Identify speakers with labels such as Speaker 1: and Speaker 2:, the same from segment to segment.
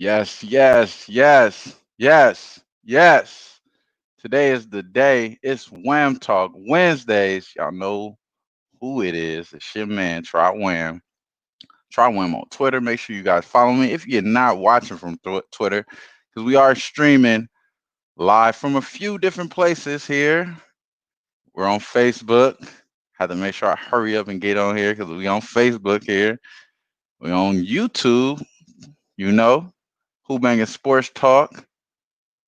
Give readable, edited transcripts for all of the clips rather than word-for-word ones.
Speaker 1: Yes, yes, yes, yes, yes. Today is the day. It's Wham Talk Wednesdays. Y'all know who it is. It's your man, Try Wham. Try Wham on Twitter. Make sure you guys follow me if you're not watching from Twitter, because we are streaming live from a few different places here. We're on Facebook. Had to make sure I hurry up and get on here because we on Facebook here. We on YouTube. You know, Who-Bangin Sports Talk.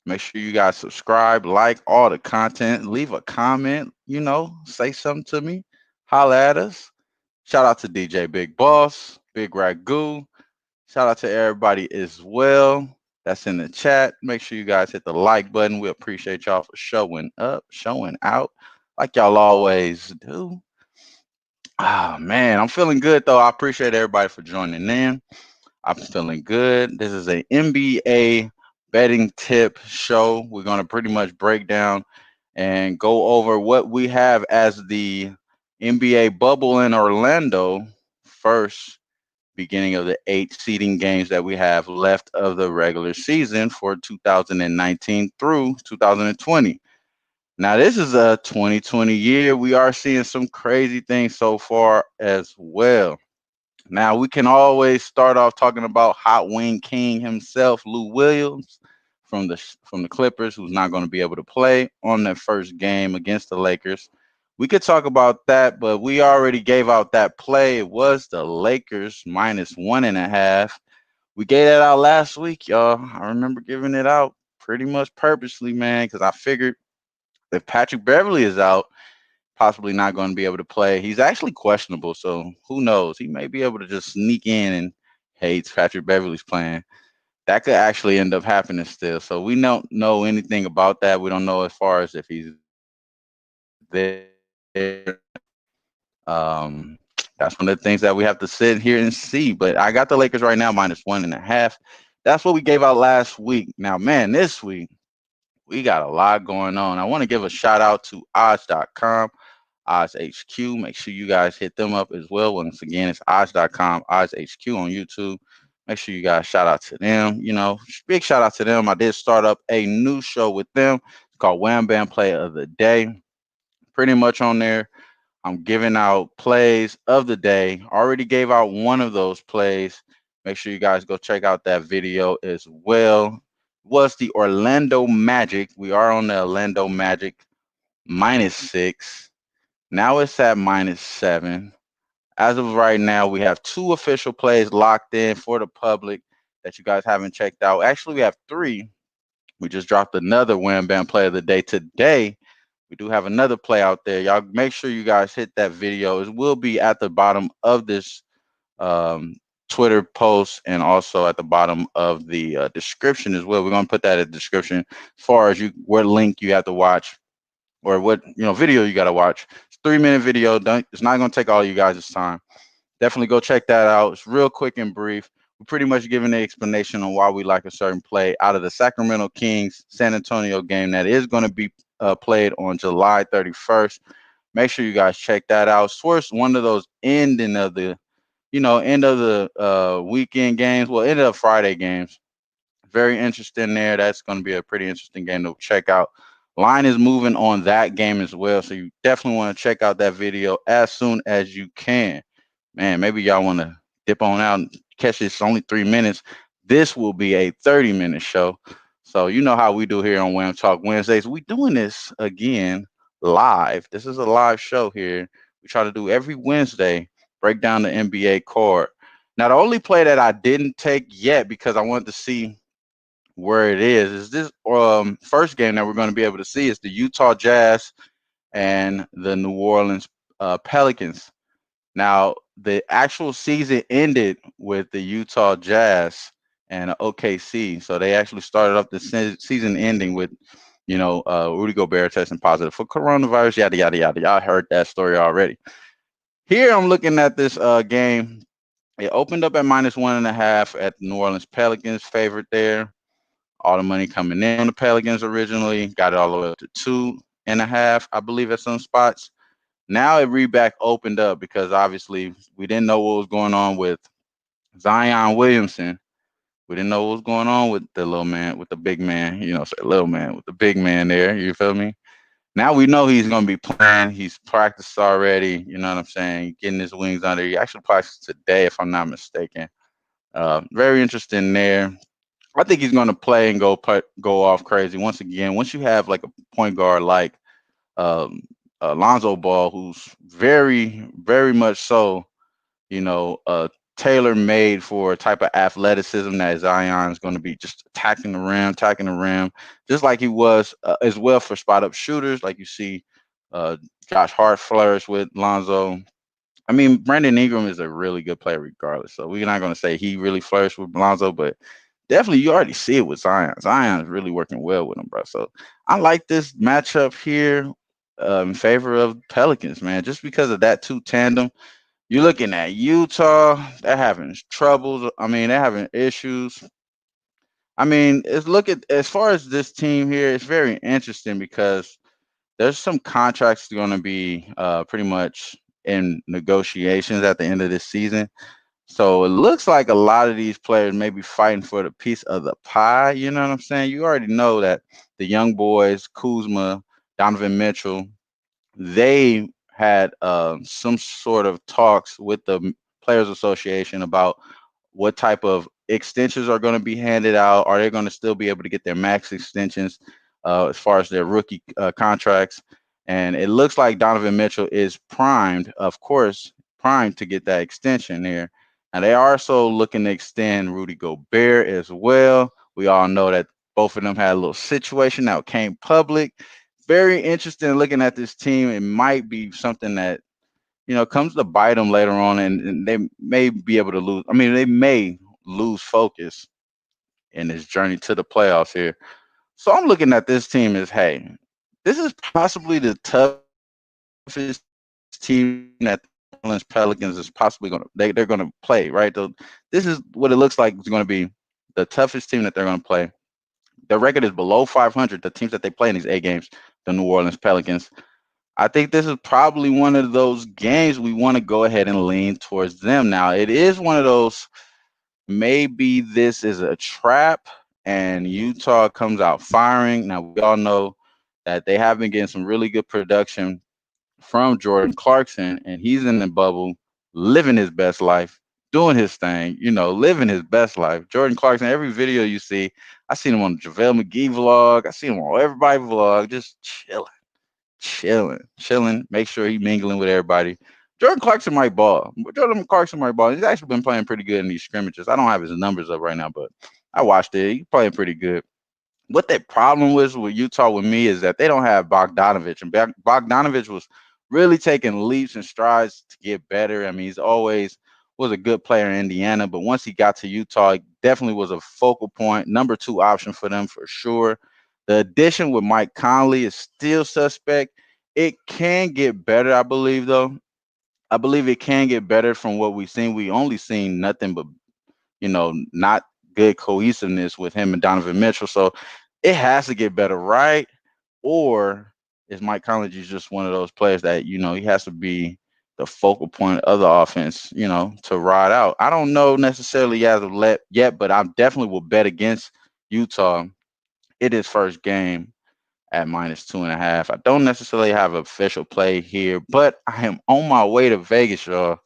Speaker 1: Make sure you guys subscribe, like all the content, leave a comment, say something to me, holla at us. Shout out to DJ Big Boss, Big Ragu. Shout out to everybody as well that's in the chat. Make sure you guys hit the like button. We appreciate y'all for showing up, showing out, like y'all always do. Ah, man, I'm feeling good though. I appreciate everybody for joining in. I'm feeling good. This is a NBA betting tip show. We're going to pretty much break down and go over what we have as the NBA bubble in Orlando first, beginning of the 8 seeding games that we have left of the regular season for 2019 through 2020. Now, this is a 2020 year. We are seeing some crazy things so far as well. Now we can always start off talking about Hot Wing King himself, Lou Williams, from the Clippers, who's not going to be able to play on their first game against the Lakers. We could talk about that, but we already gave out that play. It was the Lakers -1.5. We gave that out last week, y'all. I remember giving it out pretty much purposely, man, because I figured if Patrick Beverly is out, possibly not going to be able to play. He's actually questionable, so who knows? He may be able to just sneak in and hey, Patrick Beverly's playing. That could actually end up happening still. So we don't know anything about that. We don't know as far as if he's there. That's one of the things that we have to sit here and see. But I got the Lakers right now -1.5. That's what we gave out last week. Now, man, this week we got a lot going on. I want to give a shout out to odds.com. Odds HQ. Make sure you guys hit them up as well. Once again, it's odds.com, odds HQ on YouTube. Make sure you guys shout out to them. Big shout out to them. I did start up a new show with them. It's called Wham Bam Play of the Day. Pretty much on there, I'm giving out plays of the day. Already gave out one of those plays. Make sure you guys go check out that video as well. Was the Orlando Magic. We are on the Orlando Magic -6. Now it's at -7. As of right now, we have two official plays locked in for the public that you guys haven't checked out. Actually, we have three. We just dropped another Wham Bam play of the day today. We do have another play out there. Y'all make sure you guys hit that video. It will be at the bottom of this um, Twitter post and also at the bottom of the description as well. We're going to put that in the description as far as what link you have to watch or what video you got to watch. It's a 3-minute video. It's not going to take all you guys' time. Definitely go check that out. It's real quick and brief. We're pretty much giving the explanation on why we like a certain play out of the Sacramento Kings San Antonio game that is going to be played on July 31st. Make sure you guys check that out. It's towards one of those ending of the end of the weekend games. Well, end of Friday games. Very interesting there. That's going to be a pretty interesting game to check out. Line is moving on that game as well. So you definitely want to check out that video as soon as you can. Man, maybe y'all want to dip on out and catch this only 3 minutes. This will be a 30-minute show. So you know how we do here on Wham Talk Wednesdays. We doing this again live. This is a live show here. We try to do every Wednesday, break down the NBA card. Now, the only play that I didn't take yet because I wanted to see where it is this first game that we're going to be able to see is the Utah Jazz and the New Orleans Pelicans. Now, the actual season ended with the Utah Jazz and OKC. So they actually started off the season ending with, Rudy Gobert testing positive for coronavirus, yada, yada, yada. Y'all heard that story already. Here I'm looking at this game. It opened up at -1.5 at the New Orleans Pelicans favorite there. All the money coming in on the Pelicans originally. Got it all the way up to 2.5, I believe, at some spots. Now it reback opened up because obviously we didn't know what was going on with Zion Williamson. We didn't know what was going on with the little man, with the big man. Say little man with the big man there. You feel me? Now we know he's gonna be playing. He's practiced already. You know what I'm saying? Getting his wings under. He actually practiced today, if I'm not mistaken. Very interesting there. I think he's gonna play and go off crazy once again. Once you have like a point guard like um, Lonzo Ball, who's very much so, tailor made for a type of athleticism that Zion is going to be just attacking the rim, just like he was as well for spot up shooters, like you see uh, Josh Hart flourish with Lonzo. I mean, Brandon Ingram is a really good player regardless. So we're not going to say he really flourished with Lonzo, but definitely you already see it with Zion. Zion is really working well with him, bro. So I like this matchup here in favor of Pelicans, man, just because of that two tandem. You're looking at Utah, they're having troubles. I mean, they're having issues. I mean, it's look at as far as this team here, it's very interesting because there's some contracts going to be pretty much in negotiations at the end of this season. So it looks like a lot of these players may be fighting for the piece of the pie. You know what I'm saying? You already know that the young boys, Kuzma, Donovan Mitchell, they had some sort of talks with the Players Association about what type of extensions are going to be handed out. Are they going to still be able to get their max extensions as far as their rookie contracts? And it looks like Donovan Mitchell is primed, of course, primed to get that extension there. And they are also looking to extend Rudy Gobert as well. We all know that both of them had a little situation that came public. Very interesting looking at this team. It might be something that comes to bite them later on, and they may be able to lose. I mean, they may lose focus in this journey to the playoffs here. So I'm looking at this team as, hey, this is possibly the toughest team that the New Orleans Pelicans is possibly going to they're going to play, right? So this is what it looks like is going to be the toughest team that they're going to play. Their record is below 500. The teams that they play in these eight games, the New Orleans Pelicans. I think this is probably one of those games we want to go ahead and lean towards them. Now, it is one of those, maybe this is a trap and Utah comes out firing. Now, we all know that they have been getting some really good production from Jordan Clarkson, and he's in the bubble, living his best life, doing his thing, living his best life. Jordan Clarkson, every video you see, I seen him on the JaVale McGee vlog, I seen him on everybody vlog, just chilling. Make sure he mingling with everybody. Jordan Clarkson might ball. Jordan Clarkson might ball. He's actually been playing pretty good in these scrimmages. I don't have his numbers up right now, but I watched it. He's playing pretty good. What the problem was with Utah with me is that they don't have Bogdanovich, and Bogdanovich was really taking leaps and strides to get better. I mean, he's always was a good player in Indiana, but once he got to Utah, he definitely was a focal point, number two option for them for sure. The addition with Mike Conley is still suspect. It can get better, I believe, though. I believe it can get better from what we've seen. We only seen nothing but not good cohesiveness with him and Donovan Mitchell. So it has to get better, right? Or is Mike Conley just one of those players that, he has to be the focal point of the offense, to ride out? I don't know necessarily as of yet, but I definitely will bet against Utah. It is first game at -2.5. I don't necessarily have an official play here, but I am on my way to Vegas, y'all.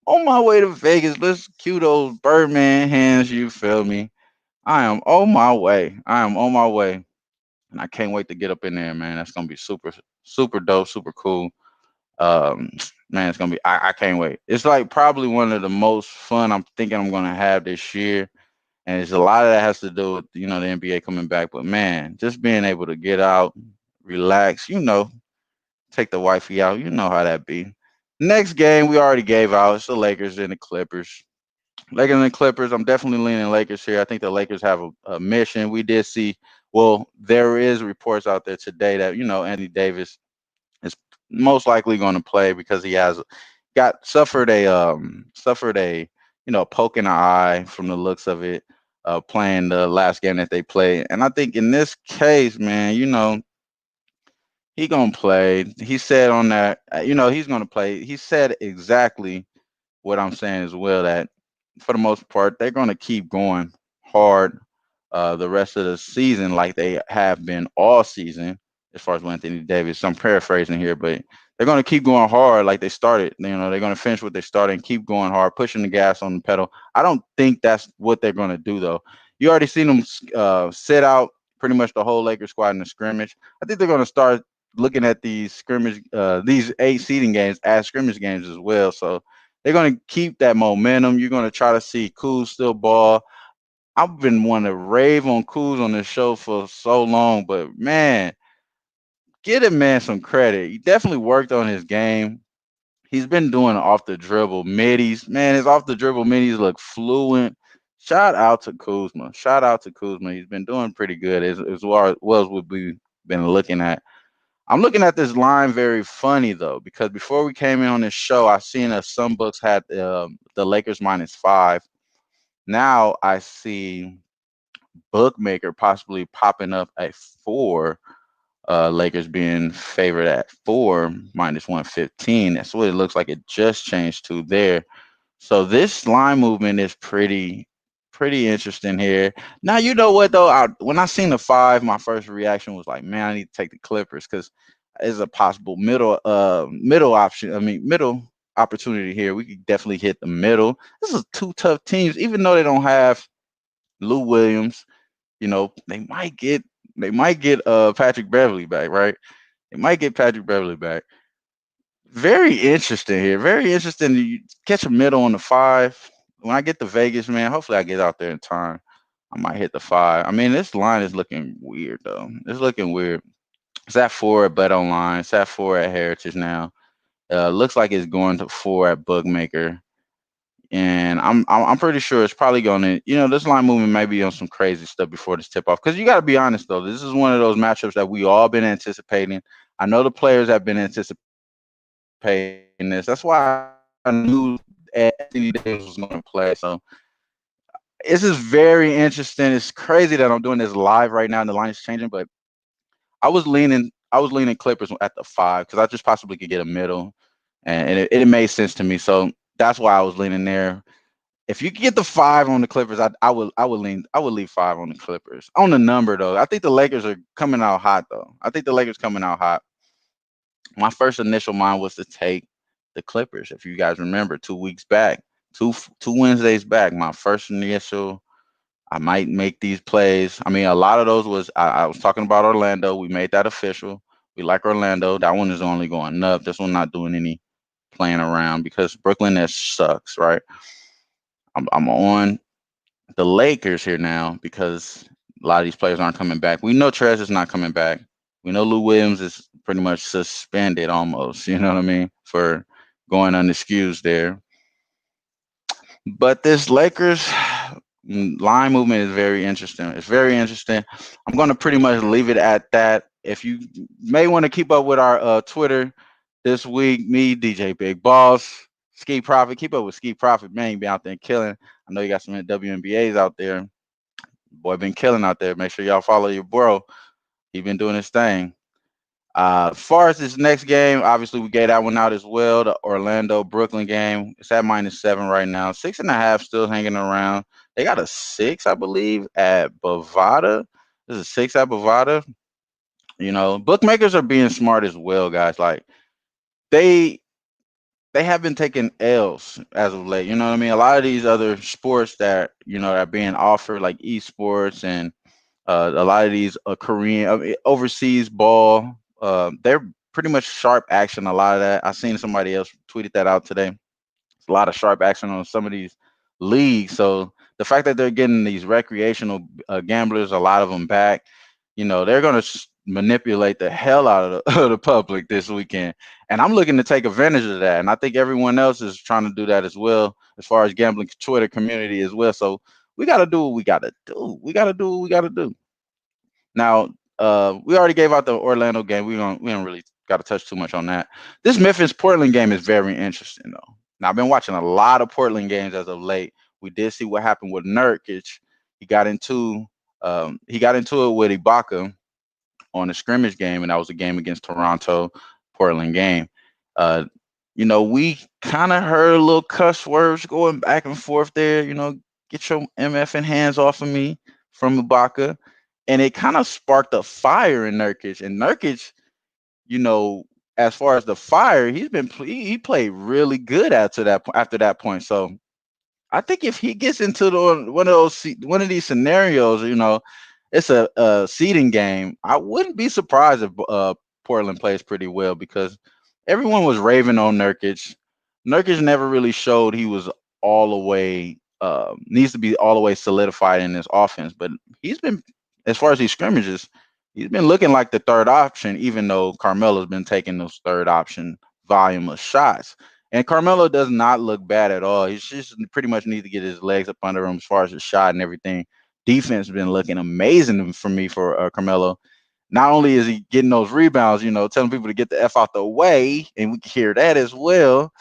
Speaker 1: On my way to Vegas. Let's cue those Birdman hands. You feel me? I am on my way. I am on my way. And I can't wait to get up in there, man. That's gonna be super dope, super cool. Um, man, it's gonna be. I can't wait. It's like probably one of the most fun I'm thinking I'm gonna have this year, and it's a lot of that has to do with the NBA coming back. But man, just being able to get out, relax, take the wifey out. You know how that be. Next game we already gave out. It's the Lakers and the Clippers. Lakers and Clippers. I'm definitely leaning Lakers here. I think the Lakers have a mission. We did see. Well, there is reports out there today that Anthony Davis is most likely going to play because he has got suffered a poke in the eye from the looks of it, playing the last game that they played. And I think in this case, man, he gonna play. He said on that, he's gonna play. He said exactly what I'm saying as well, that for the most part they're gonna keep going hard the rest of the season like they have been all season, as far as with Anthony Davis. I'm paraphrasing here, but they're going to keep going hard like they started. They're going to finish what they started and keep going hard, pushing the gas on the pedal. I don't think that's what they're going to do, though. You already seen them sit out pretty much the whole Lakers squad in the scrimmage. I think they're going to start looking at these scrimmage, these 8 seeding games as scrimmage games as well. So they're going to keep that momentum. You're going to try to see Kuz still ball. I've been wanting to rave on Kuz on this show for so long, but man, get him man some credit. He definitely worked on his game. He's been doing off the dribble middies. Man, his off the dribble middies look fluent. Shout out to Kuzma. Shout out to Kuzma. He's been doing pretty good as well as we've been looking at. I'm looking at this line very funny though, because before we came in on this show, I seen that some books had the Lakers -5. Now I see bookmaker possibly popping up at 4. Lakers being favored at 4 -115. That's what it looks like. It just changed to there. So this line movement is pretty interesting here. Now you know what though, when I seen the 5, my first reaction was like, man, I need to take the Clippers because it's a possible middle option. I mean middle opportunity here. We could definitely hit the middle. This is two tough teams, even though they don't have Lou Williams. They might get Patrick Beverly back, right? They might get Patrick Beverly back. Very interesting here. Very interesting. You catch a middle on the 5. When I get to Vegas, man, hopefully I get out there in time. I might hit the 5. I mean, this line is looking weird though. It's looking weird. It's at 4 at Bet Online. It's at 4 at Heritage now. Looks like it's going to 4 at Bookmaker. And I'm pretty sure it's probably gonna, this line movement may be on some crazy stuff before this tip off. Because you got to be honest though, this is one of those matchups that we all been anticipating. I know the players have been anticipating this. That's why I knew Anthony Davis was going to play. So this is very interesting. It's crazy that I'm doing this live right now and the line is changing, but I was leaning Clippers at the 5 because I just possibly could get a middle, and it made sense to me. So that's why I was leaning there. If you could get the 5 on the Clippers, I would leave 5 on the Clippers. On the number though, I think the Lakers are coming out hot though. I think the Lakers coming out hot. My first initial mind was to take the Clippers. If you guys remember, 2 weeks back, two Wednesdays back, my first initial, I might make these plays. I mean, a lot of those was I was talking about Orlando. We made that official. We like Orlando. That one is only going up. This one not doing any playing around because Brooklyn that sucks, right? I'm on the Lakers here now because a lot of these players aren't coming back. We know Trez is not coming back. We know Lou Williams is pretty much suspended almost. You know what I mean, for going unexcused there. But this Lakers line movement is very interesting. It's very interesting. I'm going to pretty much leave it at that. If you may want to keep up with our Twitter this week, me, DJ Big Boss, Ski Profit, keep up with Ski Profit, man. You be out there killing. I know you got some WNBAs out there. Boy, been killing out there. Make sure y'all follow your bro. He been doing his thing. As far as this next game, obviously we gave that one out as well. The Orlando Brooklyn game. It's at -7 right now. 6.5 still hanging around. They got a 6, I believe, at Bovada. There's a 6 at Bovada. Bookmakers are being smart as well, guys. Like they they have been taking L's as of late. You know what I mean? A lot of these other sports that are being offered, like esports and a lot of these Korean overseas ball, they're pretty much sharp action. A lot of that. I seen somebody else tweeted that out today. It's a lot of sharp action on some of these leagues. So the fact that they're getting these recreational gamblers, a lot of them back, they're going to manipulate the hell out of of the public this weekend. And I'm looking to take advantage of that. And I think everyone else is trying to do that as well, as far as gambling Twitter community as well. So we got to do what we got to do. We got to do what we got to do. Now, we already gave out the Orlando game. We don't really got to touch too much on that. This Memphis Portland game is very interesting though. Now I've been watching a lot of Portland games as of late. We did see what happened with Nurkic. He got into it with Ibaka on a scrimmage game, and that was a game against Toronto. Portland game. Uh, we kind of heard a little cuss words going back and forth there. get your MF and hands off of me from Ibaka. And it kind of sparked a fire in Nurkic. And Nurkic, you know, as far as the fire, he played really good after that point. So I think if he gets into one of these scenarios, it's a seeding game. I wouldn't be surprised if Portland plays pretty well because everyone was raving on Nurkic. Nurkic never really showed he was all the way needs to be all the way solidified in his offense, but he's been as far as these scrimmages, he's been looking like the third option, even though Carmelo's been taking those third option volume of shots. And Carmelo does not look bad at all. He's just pretty much needs to get his legs up under him as far as his shot and everything. Defense has been looking amazing for me for Carmelo. Not only is he getting those rebounds, telling people to get the F out the way, and we can hear that as well.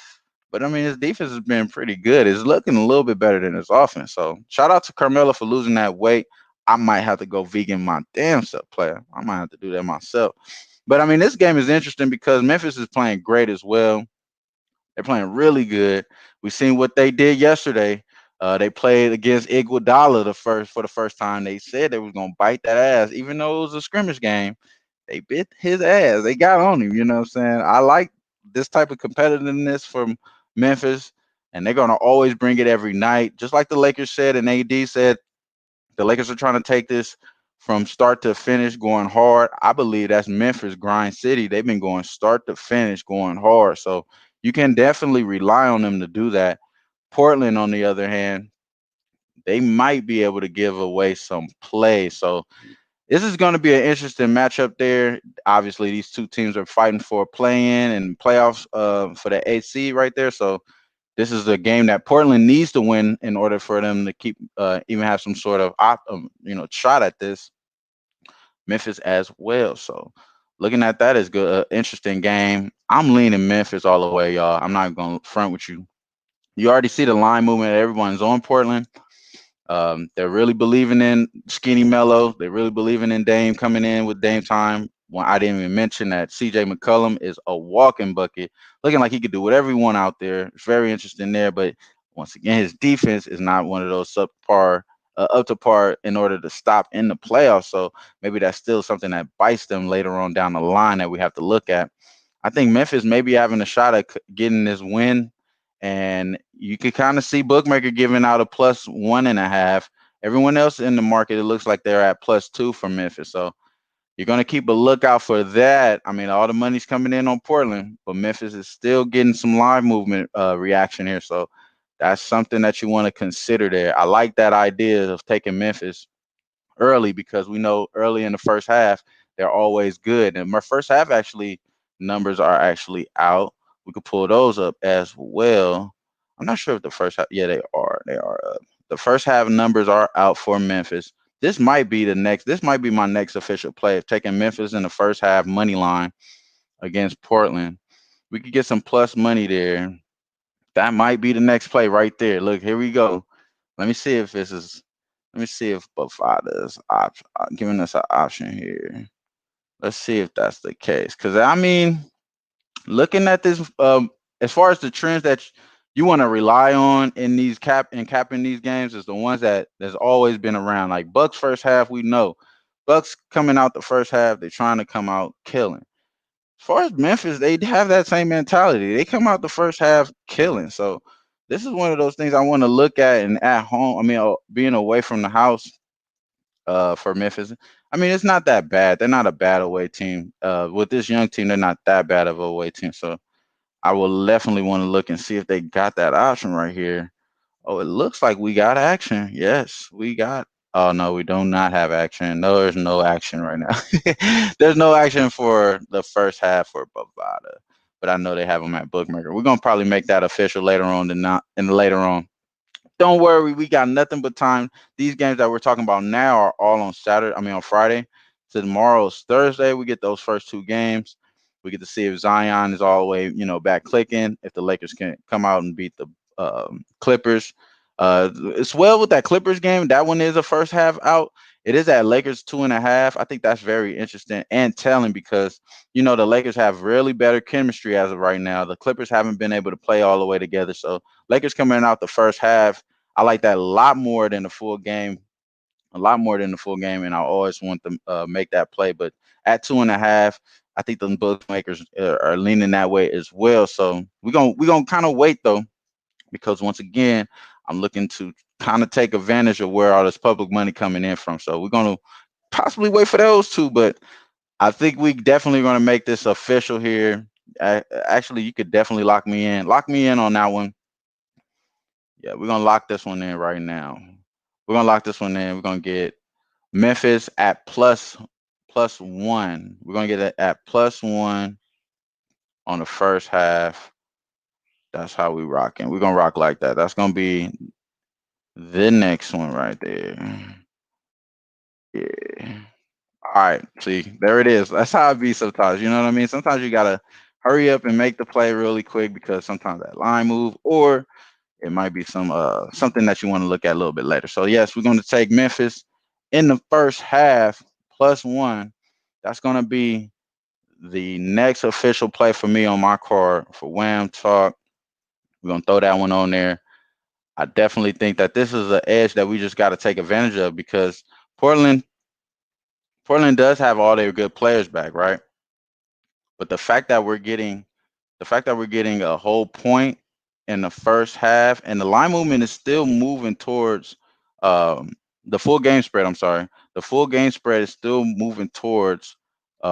Speaker 1: But I mean, his defense has been pretty good. It's looking a little bit better than his offense. So shout out to Carmelo for losing that weight. I might have to go vegan my damn self, player. I might have to do that myself. But I mean, this game is interesting because Memphis is playing great as well. They're playing really good. We've seen what they did yesterday. They played against Iguodala for the first time. They said they was gonna bite that ass, even though it was a scrimmage game. They bit his ass. They got on him. You know what I'm saying? I like this type of competitiveness from Memphis, and they're gonna always bring it every night, just like the Lakers said and AD said. The Lakers are trying to take this from start to finish, going hard. I believe that's Memphis grind city. They've been going start to finish, going hard. So you can definitely rely on them to do that. Portland, on the other hand, they might be able to give away some play. So this is going to be an interesting matchup there. Obviously, these two teams are fighting for a play-in and playoffs for the AC right there. So this is a game that Portland needs to win in order for them to keep even have some sort of shot at this. Memphis as well. So looking at that is good, interesting game. I'm leaning Memphis all the way, y'all. I'm not going to front with you. You already see the line movement. Everyone's on Portland. They're really believing in Skinny Mello. They're really believing in Dame coming in with Dame time. Well, I didn't even mention that CJ McCollum is a walking bucket, looking like he could do whatever he want out there. It's very interesting there, but once again, his defense is not one of those up to par in order to stop in the playoffs. So maybe that's still something that bites them later on down the line that we have to look at. I think Memphis may be having a shot at getting this win, and you can kind of see Bookmaker giving out a +1.5. Everyone else in the market, it looks like they're at +2 for Memphis. So you're going to keep a lookout for that. I mean, all the money's coming in on Portland, but Memphis is still getting some live movement reaction here. So that's something that you want to consider there. I like that idea of taking Memphis early because we know early in the first half they're always good. And my first half actually numbers are actually out. We could pull those up as well. I'm not sure if the first half. Yeah, they are. They are up. The first half numbers are out for Memphis. This might be the next. This might be my next official play of taking Memphis in the first half money line against Portland. We could get some plus money there. That might be the next play right there. Look, here we go. Let me see if this is. Let me see if Bovada's giving us an option here. Let's see if that's the case. Because I mean, looking at this, as far as the trends that you want to rely on in these capping these games is the ones that there's always been around. Like Bucks first half, we know Bucks coming out the first half, they're trying to come out killing. As far as Memphis, they have that same mentality. They come out the first half killing. So this is one of those things I want to look at and at home. I mean, being away from the house for Memphis. I mean, it's not that bad. They're not a bad away team. With this young team, they're not that bad of a away team. So I will definitely want to look and see if they got that option right here. Oh, it looks like we got action. Yes, we got. Oh no, we do not have action. No, there's no action right now. There's no action for the first half for Bovada, but I know they have them at Bookmaker. We're gonna probably make that official later on than not, and later on. Don't worry, we got nothing but time. These games that we're talking about now are all on Saturday. I mean, on Friday. So tomorrow's Thursday. We get those first two games. We get to see if Zion is all the way, back clicking. If the Lakers can come out and beat the Clippers. It's well with that Clippers game. That one is a first half out. It is at Lakers 2.5. I think that's very interesting and telling because the Lakers have really better chemistry as of right now. The Clippers haven't been able to play all the way together. So Lakers coming out the first half. I like that a lot more than the full game, a lot more than the full game, and I always want to make that play. But at 2.5, I think the bookmakers are leaning that way as well. So we're gonna kind of wait though, because once again, I'm looking to kind of take advantage of where all this public money coming in from. So we're gonna possibly wait for those two, but I think we definitely going to make this official here. Actually, you could definitely lock me in. Lock me in on that one. Yeah, we're gonna lock this one in right now. We're gonna lock this one in. We're gonna get Memphis at plus one. We're gonna get it at plus one on the first half. That's how we rocking. We're gonna rock like that. That's gonna be the next one right there. Yeah. All right. See, there it is. That's how it be sometimes. You know what I mean? Sometimes you gotta hurry up and make the play really quick because sometimes that line move, or it might be something that you want to look at a little bit later. So yes, we're going to take Memphis in the first half plus one. That's going to be the next official play for me on my card for Wham Talk. We're going to throw that one on there. I definitely think that this is an edge that we just got to take advantage of because Portland Portland does have all their good players back, right? But the fact that we're getting a whole point in the first half, and the line movement is still moving towards um, the full game spread. I'm sorry, the full game spread is still moving towards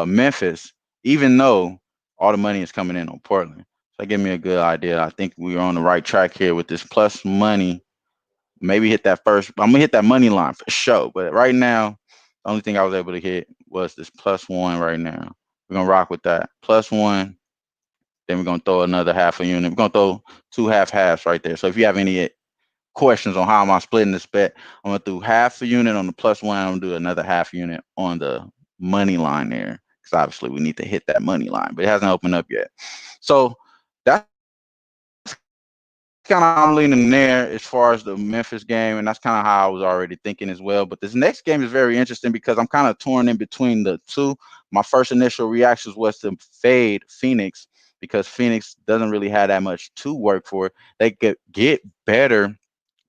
Speaker 1: Memphis, even though all the money is coming in on Portland. So that gave me a good idea. I think we're on the right track here with this plus money. Maybe hit that first. I'm gonna hit that money line for sure. But right now, the only thing I was able to hit was this plus one right now. We're gonna rock with that plus one. Then we're gonna throw another half a unit. We're gonna throw two halves right there. So if you have any questions on how am I splitting this bet, I'm gonna do half a unit on the plus one. I'm gonna do another half unit on the money line there because obviously we need to hit that money line, but it hasn't opened up yet. So that's kind of how I'm leaning there as far as the Memphis game, and that's kind of how I was already thinking as well. But this next game is very interesting because I'm kind of torn in between the two. My first initial reactions was to fade Phoenix because Phoenix doesn't really have that much to work for. They could get better.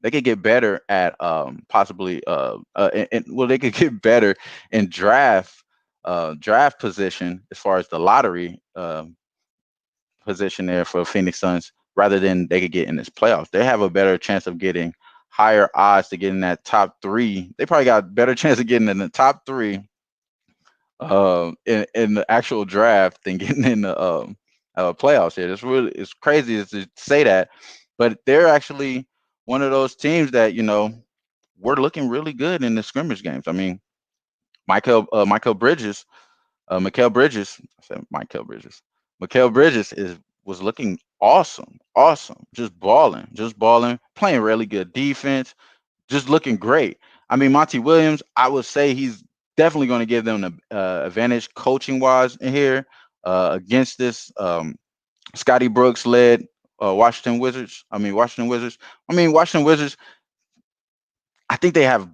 Speaker 1: They could get better at possibly well, they could get better in draft position as far as the lottery position there for Phoenix Suns rather than they could get in this playoffs. They have a better chance of getting higher odds to get in that top three. They probably got a better chance of getting in the top three in the actual draft than getting in the playoffs here. It's crazy to say that, but they're actually one of those teams that we're looking really good in the scrimmage games. I mean, Michael Bridges. I said Michael Bridges. Michael Bridges is was looking awesome, awesome, just balling, playing really good defense, just looking great. I mean, Monty Williams, I would say he's definitely going to give them the advantage coaching wise in here against this Scotty Brooks led Washington Wizards. Washington Wizards. I think they have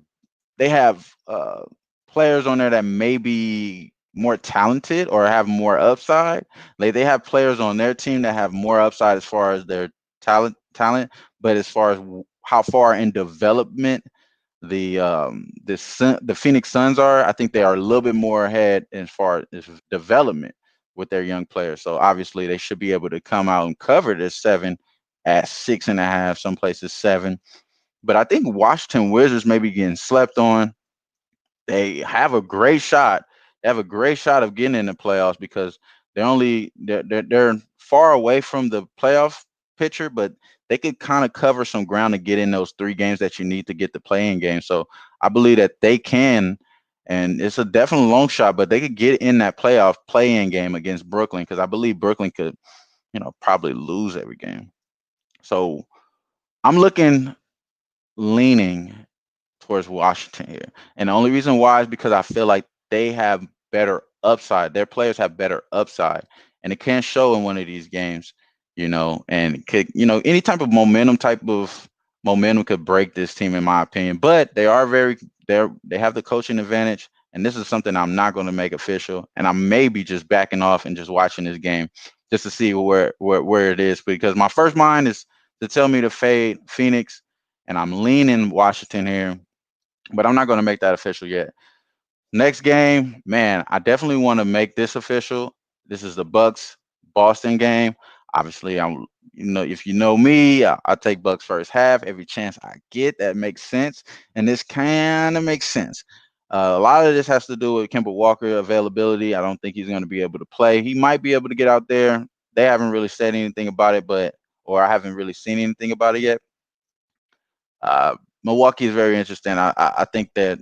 Speaker 1: players on there that may be more talented or have more upside. Like they have players on their team that have more upside as far as their talent, but as far as how far in development the Phoenix Suns are, I think they are a little bit more ahead as far as development with their young players. So obviously they should be able to come out and cover this 7 at 6.5, some places 7. But I think Washington Wizards may be getting slept on. They have a great shot. They have a great shot of getting in the playoffs because they're far away from the playoff picture, but they could kind of cover some ground to get in those 3 games that you need to get the playing game. So I believe that they can, and it's a definitely long shot, but they could get in that playoff play-in game against Brooklyn because I believe Brooklyn could, probably lose every game. So I'm leaning towards Washington here. And the only reason why is because I feel like they have better upside. Their players have better upside. And it can show in one of these games, and any type of momentum could break this team in my opinion. But they have the coaching advantage. And this is something I'm not going to make official. And I may be just backing off and just watching this game just to see where it is. Because my first mind is to tell me to fade Phoenix, and I'm leaning Washington here, but I'm not going to make that official yet. Next game, man, I definitely want to make this official. This is the Bucks Boston game. Obviously, if you know me, I take Bucks first half every chance I get. That makes sense, and this kind of makes sense. A lot of this has to do with Kemba Walker availability. I don't think he's going to be able to play. He might be able to get out there. They haven't really said anything about it, or I haven't really seen anything about it yet. uh, Milwaukee is very interesting. I think that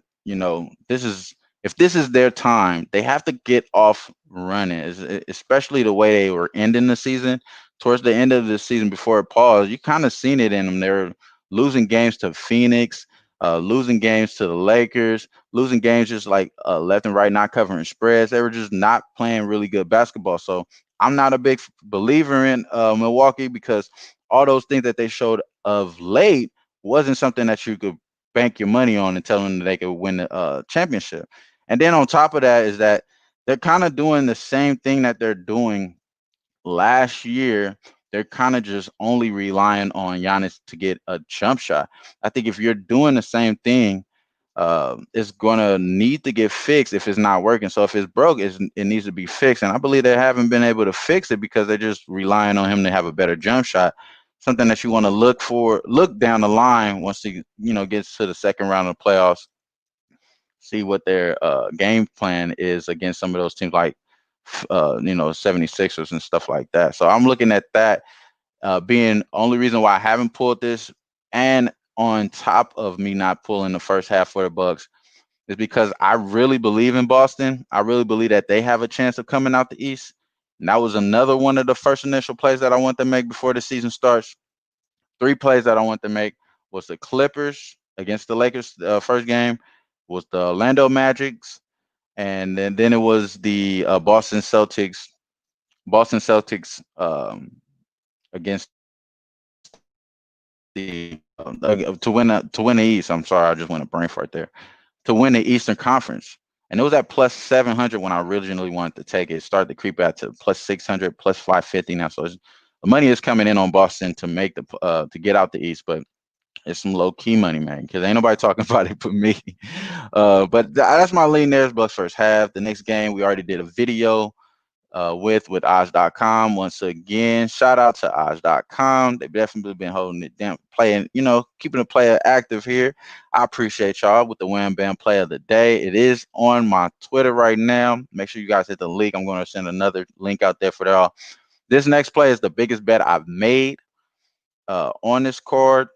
Speaker 1: this is if this is their time, they have to get off running, especially the way they were ending the season. Towards the end of the season before it paused, you kind of seen it in them. They're losing games to Phoenix, losing games to the Lakers, losing games just like left and right, not covering spreads. They were just not playing really good basketball. So I'm not a big believer in Milwaukee because all those things that they showed of late wasn't something that you could bank your money on and tell them that they could win the championship. And then on top of that is that they're kind of doing the same thing that they're doing last year. They're kind of just only relying on Giannis to get a jump shot. I think if you're doing the same thing, it's gonna need to get fixed if it's not working. So if it's broke, it needs to be fixed. And I believe they haven't been able to fix it because they're just relying on him to have a better jump shot. Something that you want to look down the line once he gets to the second round of the playoffs, see what their game plan is against some of those teams like 76ers and stuff like that. So I'm looking at that being only reason why I haven't pulled this, and on top of me not pulling the first half for the Bucks is because I really believe in Boston. I really believe that they have a chance of coming out the East. And that was another one of the first initial plays that I want to make before the season starts. Three plays that I want to make was the Clippers against the Lakers first game, was the Orlando Magics, and then it was the Boston Celtics against the to win the East. I'm sorry, I just went a brain fart there. To win the Eastern Conference. And it was at plus 700 when I originally wanted to take it. It started to creep out to plus 600, plus 550 now. So the money is coming in on Boston to make to get out the East, but it's some low key money, man, because ain't nobody talking about it but me. But that's my lean there. Bucks first half. The next game, we already did a video with odds.com. Once again, shout out to odds.com. They've definitely been holding it down, playing, keeping the player active here. I appreciate y'all with the Wham Bam play of the day. It is on my Twitter right now. Make sure you guys hit the link. I'm going to send another link out there for y'all. This next play is the biggest bet I've made on this card.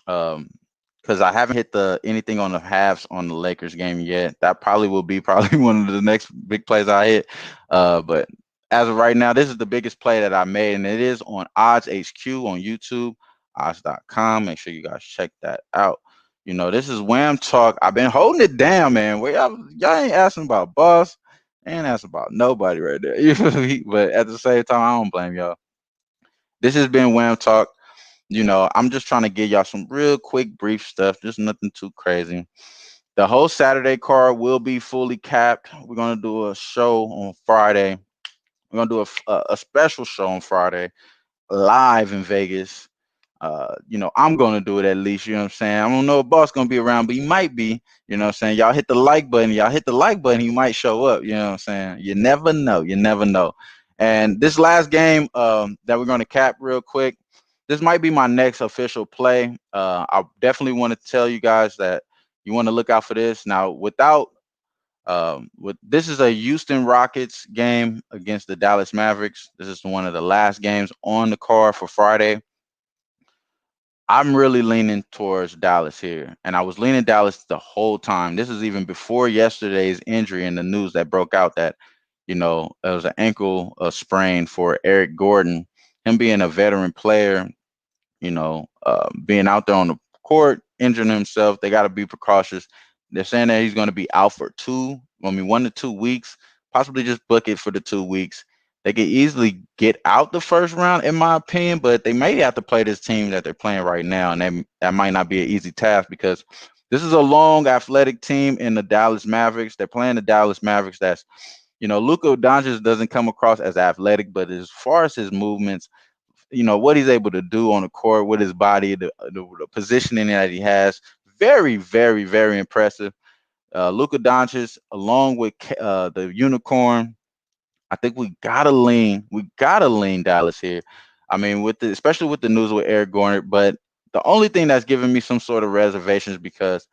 Speaker 1: Because I haven't hit the anything on the halves on the Lakers game yet. That probably will be probably one of the next big plays I hit. But as of right now, this is the biggest play that I made, and it is on Odds HQ on YouTube, odds.com. Make sure you guys check that out. This is Wham Talk. I've been holding it down, man. Y'all ain't asking about boss, ain't asking about nobody right there. You feel me? But at the same time, I don't blame y'all. This has been Wham Talk. I'm just trying to give y'all some real quick, brief stuff, just nothing too crazy. The whole Saturday card will be fully capped. We're going to do a show on Friday. We're going to do a special show on Friday live in Vegas. I'm going to do it at least, you know what I'm saying? I don't know if boss going to be around, but he might be, you know what I'm saying? Y'all hit the like button. Y'all hit the like button. He might show up, you know what I'm saying? You never know. You never know. And this last game that we're going to cap real quick, this might be my next official play. I definitely want to tell you guys that you want to look out for this. Now, with this is a Houston Rockets game against the Dallas Mavericks. This is one of the last games on the card for Friday. I'm really leaning towards Dallas here, and I was leaning Dallas the whole time. This is even before yesterday's injury and the news that broke out that it was an ankle sprain for Eric Gordon. Him being a veteran player, being out there on the court, injuring himself, they got to be precautious. They're saying that he's going to be out for 1 to 2 weeks, possibly just book it for the 2 weeks. They could easily get out the first round, in my opinion, but they may have to play this team that they're playing right now, and that might not be an easy task because this is a long, athletic team in the Dallas Mavericks. They're playing the Dallas Mavericks. Luka Doncic doesn't come across as athletic, but as far as his movements, what he's able to do on the court with his body, the positioning that he has. Very, very, very impressive. Luka Doncic, along with the unicorn, I think we gotta lean Dallas here. I mean, especially with the news with Eric Garner, but the only thing that's giving me some sort of reservations because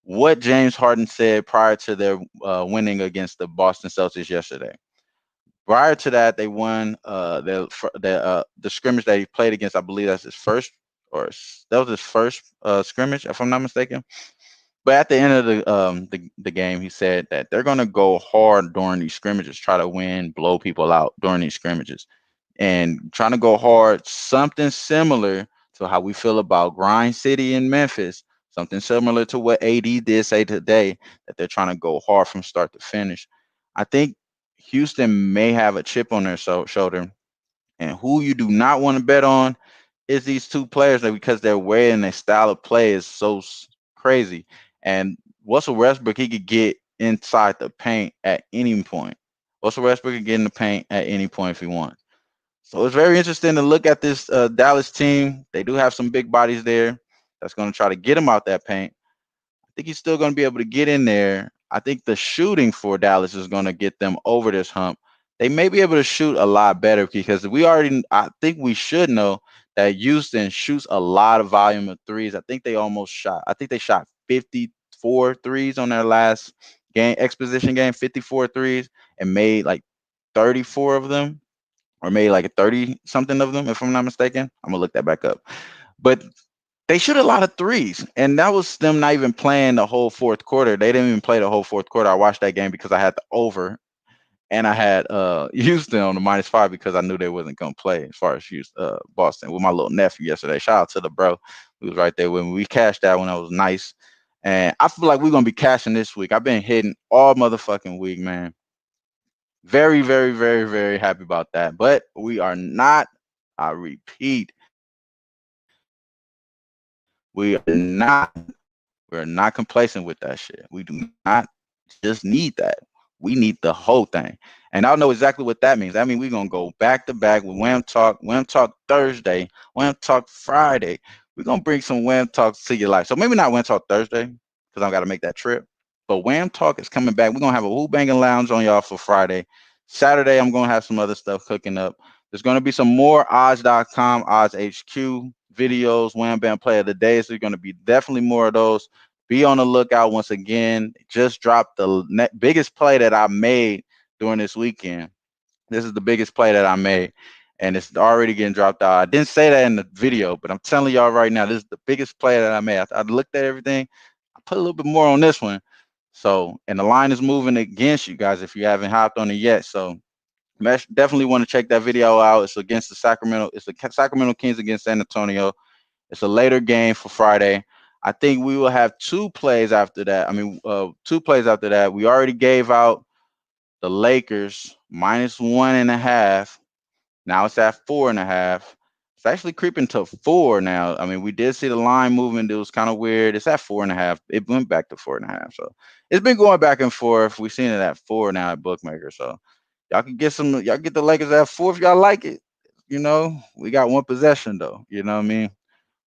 Speaker 1: what James Harden said prior to their winning against the Boston Celtics yesterday. Prior to that, they won the scrimmage that he played against. I believe that's his first, that was his first scrimmage, if I'm not mistaken. But at the end of the game, he said that they're gonna go hard during these scrimmages, try to win, blow people out during these scrimmages, and trying to go hard. Something similar to how we feel about Grind City in Memphis. Something similar to what AD did say today that they're trying to go hard from start to finish. I think Houston may have a chip on their shoulder, and who you do not want to bet on is these two players because their way and their style of play is so crazy. And Russell Westbrook, he could get inside the paint at any point. Russell Westbrook could get in the paint at any point if he wants. So it's very interesting to look at this Dallas team. They do have some big bodies there that's going to try to get him out that paint. I think he's still going to be able to get in there. I think the shooting for Dallas is going to get them over this hump. They may be able to shoot a lot better because I think we should know that Houston shoots a lot of volume of threes. I think they shot 54 threes on their last game, exposition game, 54 threes, and made like 34 of them, or made like 30 something of them, if I'm not mistaken. I'm going to look that back up. But they shoot a lot of threes, and that was them not even playing the whole fourth quarter. They didn't even play the whole fourth quarter. I watched that game because I had the over, and I had Houston on the -5 because I knew they wasn't gonna play as far as Boston with my little nephew yesterday. Shout out to the bro who was right there with me. We cashed that one. That was nice, and I feel like we're gonna be cashing this week. I've been hitting all motherfucking week, man. Very, very, very, very happy about that. But we are not. I repeat, we are not. We're not complacent with that shit. We do not just need that. We need the whole thing. And I know exactly what that means. That means we're gonna go back to back with Wham Talk Thursday, Wham Talk Friday. We're gonna bring some Wham Talks to your life. So maybe not Wham Talk Thursday, because I gotta make that trip. But Wham Talk is coming back. We're gonna have a Who-Bangin Lounge on y'all for Friday. Saturday, I'm gonna have some other stuff cooking up. There's gonna be some more odds.com, odds HQ videos, Wham Bam Play of the Day. So you're gonna be definitely more of those. Be on the lookout once again. Just dropped the biggest play that I made during this weekend. This is the biggest play that I made, and it's already getting dropped out. I didn't say that in the video, but I'm telling y'all right now, this is the biggest play that I made. I looked at everything. I put a little bit more on this one. So, and the line is moving against you guys if you haven't hopped on it yet. So, definitely want to check that video out. It's against the Sacramento. It's the Sacramento Kings against San Antonio. It's a later game for Friday. I think we will have two plays after that. I mean, two plays after that. We already gave out the Lakers -1.5. Now it's at 4.5. It's actually creeping to 4 now. I mean, we did see the line movement. It was kind of weird. It's at 4.5. It went back to 4.5. So it's been going back and forth. We've seen it at 4 now at Bookmaker. So y'all get the Lakers at 4 if y'all like it. We got one possession though. You know what I mean?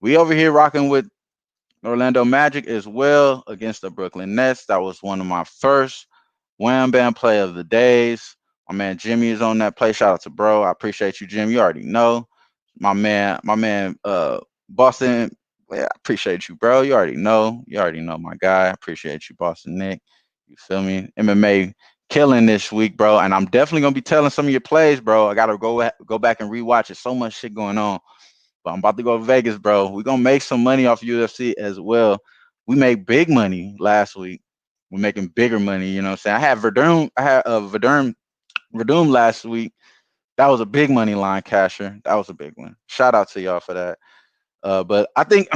Speaker 1: We over here rocking with Orlando Magic as well against the Brooklyn Nets. That was one of my first Wham Bam play of the days. My man Jimmy is on that play. Shout out to bro. I appreciate you, Jim. You already know. My man, Boston. Yeah, I appreciate you, bro. You already know. You already know my guy. I appreciate you, Boston Nick. You feel me? MMA killing this week, bro. And I'm definitely gonna be telling some of your plays, bro. I gotta go back and rewatch it. So much shit going on. But I'm about to go to Vegas, bro. We're gonna make some money off UFC as well. We made big money last week. We're making bigger money, you know what I'm saying? I had Verdum last week. That was a big money line casher. That was a big one. Shout out to y'all for that. But I think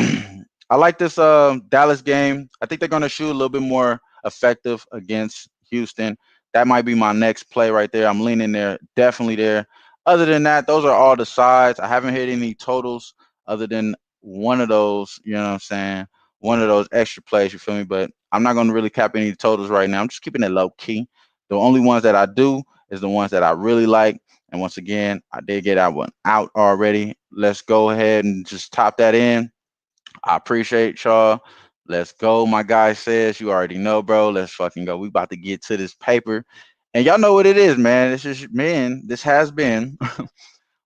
Speaker 1: I like this Dallas game. I think they're going to shoot a little bit more effective against Houston. That might be my next play right there. I'm leaning there, definitely there. Other than that, those are all the sides. I haven't hit any totals other than one of those, you know what I'm saying? One of those extra plays, you feel me? But I'm not going to really cap any totals right now. I'm just keeping it low key. The only ones that I do is the ones that I really like. And once again, I did get that one out already. Let's go ahead and just top that in. I appreciate y'all. Let's go. My guy says, you already know, bro. Let's fucking go. We about to get to this paper. And y'all know what it is, man. This is, man, this has been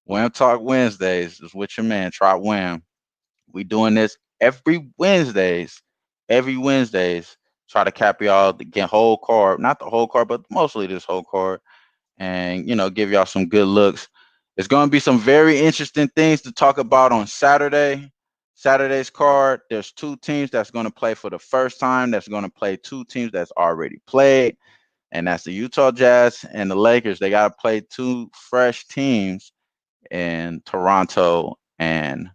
Speaker 1: Wham Talk Wednesdays. It's with your man, Trot Wham. We doing this every Wednesdays. Every Wednesdays. Try to cap y'all the whole card. Not the whole card, but mostly this whole card. And, give y'all some good looks. There's going to be some very interesting things to talk about on Saturday. Saturday's card, there's two teams that's going to play for the first time. That's going to play two teams that's already played, and that's the Utah Jazz and the Lakers. They got to play two fresh teams in Toronto and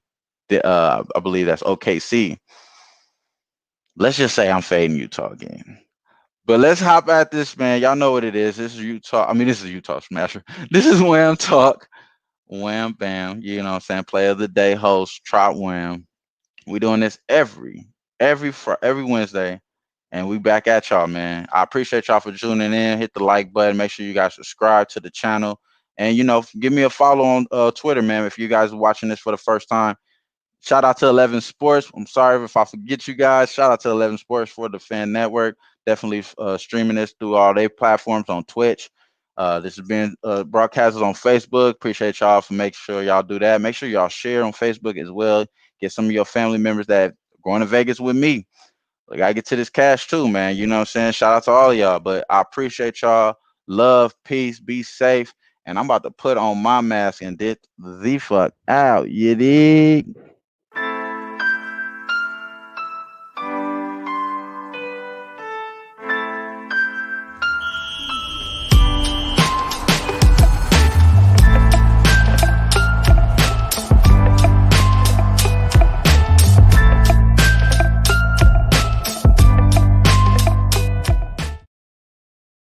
Speaker 1: I believe that's OKC. Let's just say I'm fading Utah again. But let's hop at this, man. Y'all know what it is. This is Utah. I mean, this is Utah Smasher. This is Wham Talk. Wham Bam. You know what I'm saying? Play of the day host, Trot Wham. We doing this every Wednesday. And we back at y'all, man. I appreciate y'all for tuning in. Hit the like button. Make sure you guys subscribe to the channel. And give me a follow on Twitter, man. If you guys are watching this for the first time. Shout out to 11 Sports. I'm sorry if I forget you guys. Shout out to 11 Sports for the Fan Network. Definitely streaming this through all their platforms on Twitch. This has been broadcasted on Facebook. Appreciate y'all for making sure y'all do that. Make sure y'all share on Facebook as well. Get some of your family members that are going to Vegas with me. I gotta get to this cash too, man. You know what I'm saying? Shout out to all of y'all. But I appreciate y'all. Love, peace, be safe. And I'm about to put on my mask and dip the fuck out. You dig?